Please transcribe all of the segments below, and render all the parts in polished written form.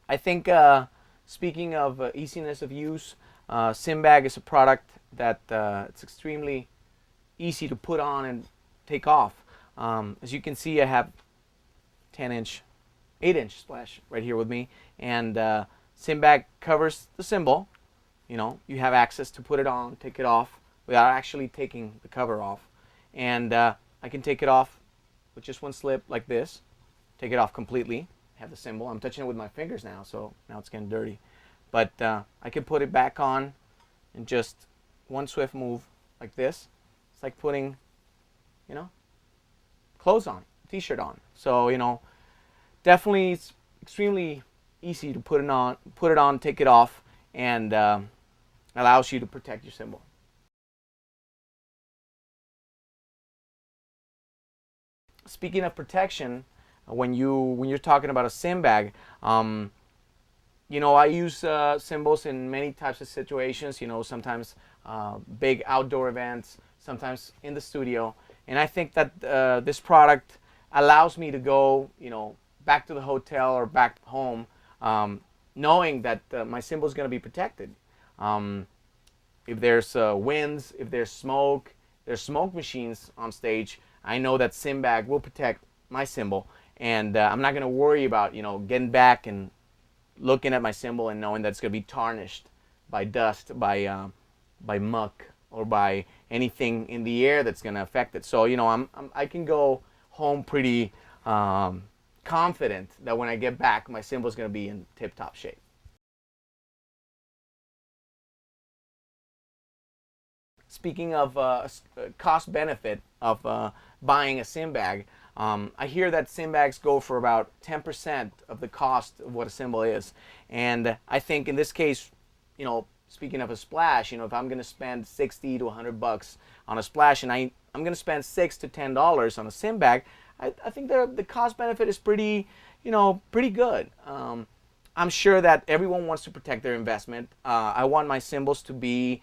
I think speaking of easiness of use, Cymbag is a product that it's extremely easy to put on and take off. As you can see, I have 10-inch, 8-inch splash right here with me, and Cymbag covers the cymbal. You know, you have access to put it on, take it off without actually taking the cover off, and I can take it off with just one slip like this, take it off completely, have the cymbal. I'm touching it with my fingers now, so now it's getting dirty. But I can put it back on in just one swift move like this. It's like putting, you know, clothes on, t-shirt on. So, you know, definitely it's extremely easy to put it on, take it off, and allows you to protect your cymbal. Speaking of protection, when you're talking about a Cymbag, you know, I use cymbals in many types of situations. You know, sometimes big outdoor events, sometimes in the studio, and I think that this product allows me to go, you know, back to the hotel or back home, knowing that my cymbal is going to be protected. If there's winds, if there's smoke machines on stage, I know that Cymbag will protect my cymbal, and I'm not going to worry about, you know, getting back and looking at my cymbal and knowing that it's going to be tarnished by dust, by muck, or by anything in the air that's going to affect it. So, you know, I can go home pretty confident that when I get back, my cymbal is going to be in tip-top shape. Speaking of cost benefit of buying a Cymbag, I hear that Cymbags go for about 10% of the cost of what a cymbal is. And I think in this case, you know, speaking of a splash, you know, if I'm going to spend 60 to 100 bucks on a splash and I'm going to spend $6 to $10 on a Cymbag, I think the cost benefit is pretty, you know, pretty good. I'm sure that everyone wants to protect their investment. I want my cymbals to be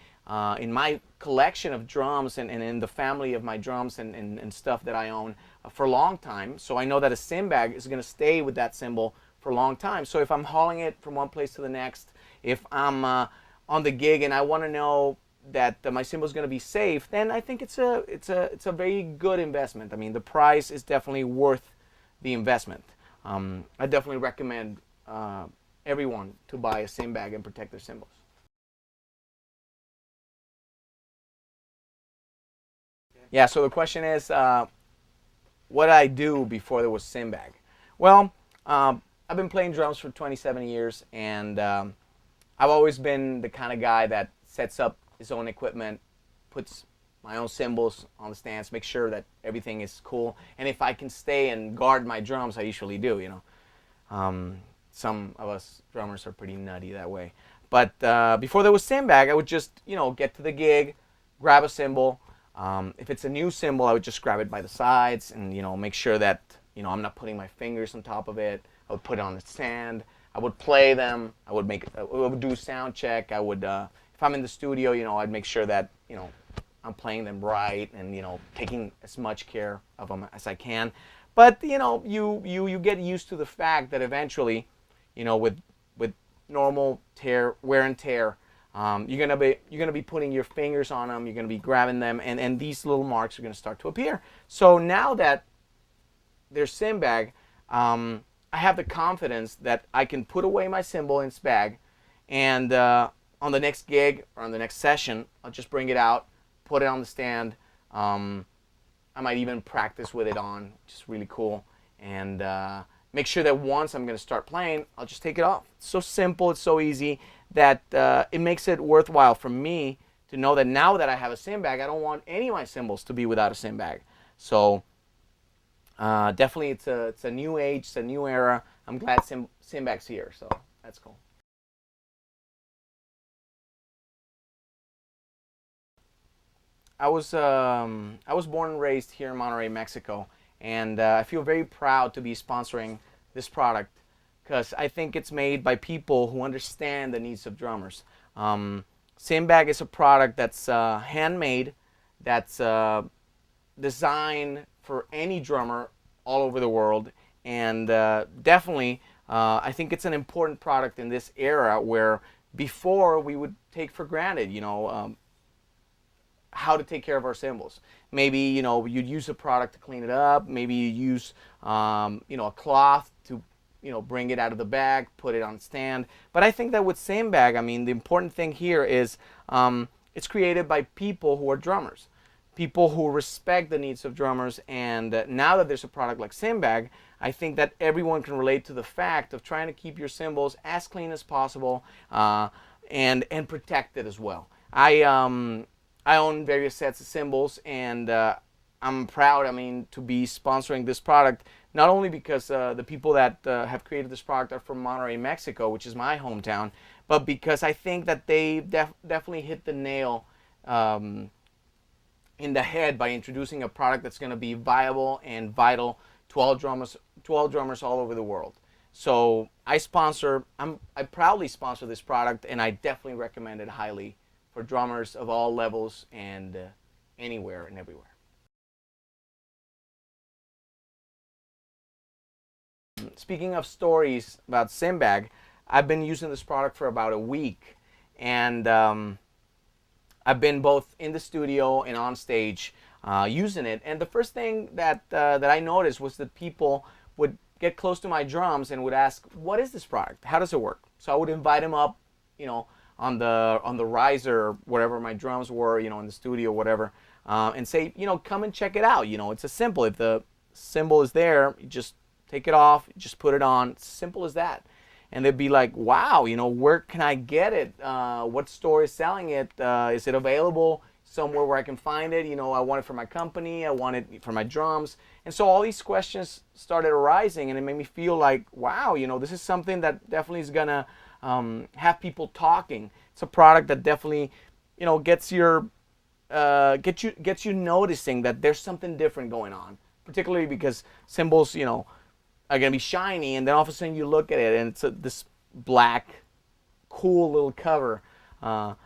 in my collection of drums and in the family of my drums and stuff that I own for a long time. So I know that a Cymbag is going to stay with that cymbal for a long time. So if I'm hauling it from one place to the next, if I'm on the gig and I want to know that my cymbal is going to be safe, then I think it's a very good investment. I mean, the price is definitely worth the investment. I definitely recommend everyone to buy a Cymbag and protect their cymbals. Yeah, so the question is, what did I do before there was Cymbag? Well, I've been playing drums for 27 years, and I've always been the kind of guy that sets up his own equipment, puts my own cymbals on the stands, make sure that everything is cool. And if I can stay and guard my drums, I usually do, you know. Some of us drummers are pretty nutty that way. But before there was Cymbag, I would just, you know, get to the gig, grab a cymbal. If it's a new cymbal, I would just grab it by the sides and, you know, make sure that, you know, I'm not putting my fingers on top of it. I would put it on the stand. I would play them. I would do sound check. I would, if I'm in the studio, you know, I'd make sure that, you know, I'm playing them right and, you know, taking as much care of them as I can. But, you know, you get used to the fact that eventually, you know, with normal wear and tear, you're gonna be putting your fingers on them. You're gonna be grabbing them, and these little marks are gonna start to appear. So now that there's Cymbag, I have the confidence that I can put away my cymbal in its bag, and on the next gig or on the next session, I'll just bring it out, put it on the stand. I might even practice with it on, which is really cool, and make sure that once I'm going to start playing, I'll just take it off. It's so simple, it's so easy that it makes it worthwhile for me to know that now that I have a Cymbag, I don't want any of my cymbals to be without a Cymbag. So definitely it's a new age, it's a new era. I'm glad Cymbag's here, so that's cool. I was born and raised here in Monterrey, Mexico, and I feel very proud to be sponsoring this product because I think it's made by people who understand the needs of drummers. Cymbag is a product that's handmade, that's designed for any drummer all over the world, and definitely I think it's an important product in this era where before we would take for granted, how to take care of our cymbals. Maybe you'd use a product to clean it up. Maybe you use a cloth to bring it out of the bag, put it on stand. But I think that with Cymbag, I mean, the important thing here is it's created by people who are drummers, people who respect the needs of drummers. And now that there's a product like Cymbag, I think that everyone can relate to the fact of trying to keep your cymbals as clean as possible and protected as well. I own various sets of cymbals, and I'm proud, I mean, to be sponsoring this product, not only because the people that have created this product are from Monterrey, Mexico, which is my hometown, but because I think that they definitely hit the nail in the head by introducing a product that's going to be viable and vital to all drummers all over the world. So I proudly sponsor this product, and I definitely recommend it highly for drummers of all levels and anywhere and everywhere. Speaking of stories about Cymbag, I've been using this product for about a week, and I've been both in the studio and on stage using it. And the first thing that I noticed was that people would get close to my drums and would ask, "What is this product? How does it work?" So I would invite them up, on the riser, wherever my drums were, in the studio, whatever, and say, come and check it out. It's as simple. If the cymbal is there, you just take it off, just put it on. It's simple as that. And they'd be like, wow, where can I get it? What store is selling it? Is it available somewhere where I can find it? I want it for my company. I want it for my drums. And so all these questions started arising, and it made me feel like, wow, this is something that definitely is going to have people talking. It's a product that definitely, gets you noticing that there's something different going on. Particularly because cymbals, are gonna be shiny, and then all of a sudden you look at it and it's this black, cool little cover on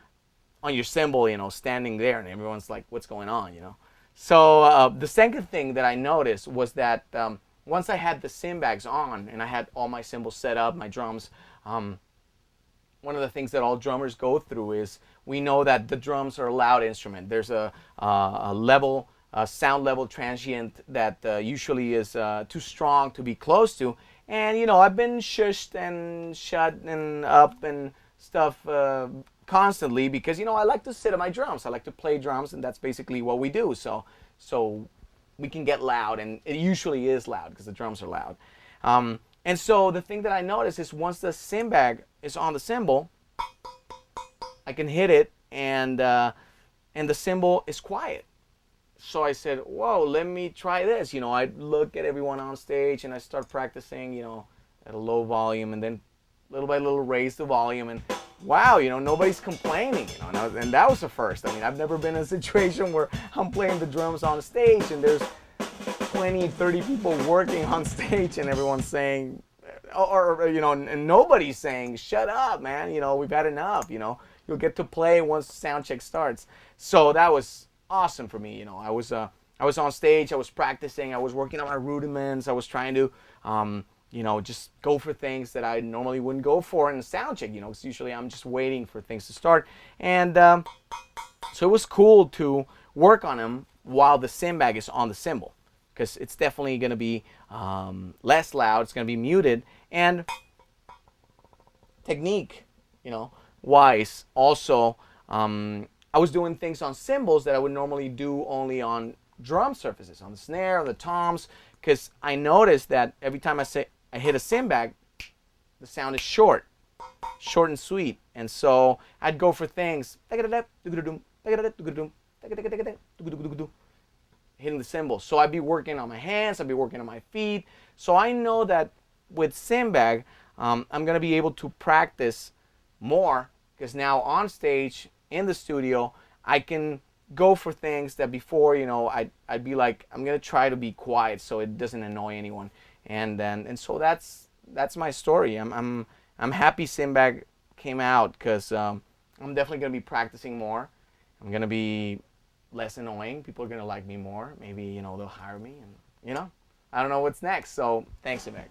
your cymbal, standing there, and everyone's like, "What's going on?" So the second thing that I noticed was that once I had the Cymbags on and I had all my cymbals set up, my drums. One of the things that all drummers go through is we know that the drums are a loud instrument. There's a sound level transient that usually is too strong to be close to. And I've been shushed and shut and up and stuff constantly because I like to sit at my drums. I like to play drums, and that's basically what we do. So we can get loud, and it usually is loud because the drums are loud. And so the thing that I noticed is once the Cymbag is on the cymbal, I can hit it, and the cymbal is quiet. So I said, whoa, let me try this. I look at everyone on stage, and I start practicing, at a low volume, and then little by little raise the volume, and wow, nobody's complaining, and that was the first. I mean, I've never been in a situation where I'm playing the drums on stage, and there's 20, 30 people working on stage, and everyone's saying, and nobody's saying, shut up, man, we've had enough, you'll get to play once the sound check starts. So that was awesome for me. I was on stage, I was practicing, I was working on my rudiments, I was trying to, just go for things that I normally wouldn't go for in a sound check, because usually I'm just waiting for things to start. And so it was cool to work on them while the Cymbag is on the cymbal, because it's definitely going to be less loud, it's going to be muted, and technique, wise, also, I was doing things on cymbals that I would normally do only on drum surfaces, on the snare, on the toms, because I noticed that every time I hit a Cymbag, the sound is short and sweet, and so I'd go for things hitting the cymbals. So I'd be working on my hands, I'd be working on my feet. So I know that with Cymbag, I'm going to be able to practice more, because now on stage, in the studio, I can go for things that before, I'd be like, I'm going to try to be quiet so it doesn't annoy anyone. And so that's my story. I'm happy Cymbag came out, because I'm definitely going to be practicing more. I'm going to be less annoying. People are going to like me more. Maybe, they'll hire me, and, I don't know what's next. So thanks, Enrique.